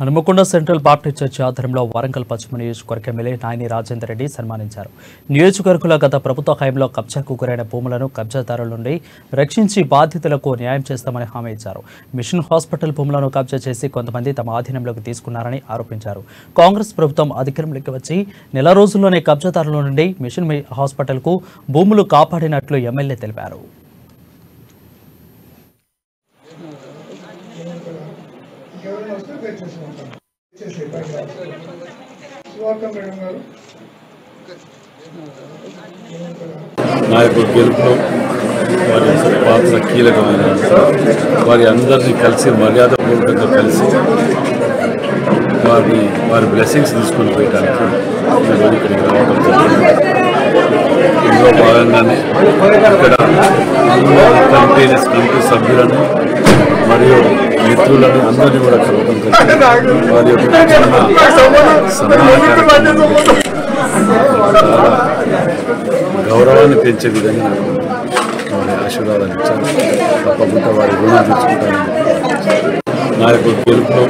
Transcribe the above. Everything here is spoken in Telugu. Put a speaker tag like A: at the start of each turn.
A: హనుమకొండ సెంట్రల్ బాప్టిస్ట్ చర్చి ఆధ్వర్యంలో వరంగల్ పశ్చిమ నియోజకవర్గ ఎమ్మెల్యే నాయని రాజేందర్ రెడ్డి సన్మానించారు. నియోజకవర్గంలో గత ప్రభుత్వ హయాంలో కబ్జాకు గురైన భూములను కబ్జాదారుల నుండి రక్షించి బాధితులకు న్యాయం చేస్తామని హామీ ఇచ్చారు. మిషన్ హాస్పిటల్ భూములను కబ్జా చేసి కొంతమంది తమ ఆధీనంలోకి తీసుకున్నారని ఆరోపించారు. కాంగ్రెస్ ప్రభుత్వం అధికారంలోకి వచ్చి నెల రోజుల్లోనే కబ్జాదారుల నుండి మిషన్ హాస్పిటల్కు భూములు కాపాడినట్లు ఎమ్మెల్యే తెలిపారు.
B: నాయకుడు గెలుపులో వారి పాత్ర కీలకమైన వారి అందరినీ కలిసి మర్యాదపూర్వకంగా కలిసి వారి బ్లెస్సింగ్స్ తీసుకొని పోయడానికి ఈరోజు ఇక్కడికి రావడం జరిగింది. ఇందులో భాగంగానే ఇక్కడ కంపెనీస్ కమిటీ సభ్యులను మరియు మిత్రులను అందరినీ కూడా కలవడం జరిగింది. వారి యొక్క చాలా గౌరవాన్ని పెంచే విధంగా వారి ఆశీర్వాదాలు ఇచ్చారు. తప్పకుండా వారి రుణం తెచ్చుకుంటారని నాయకుడు గెలుపులో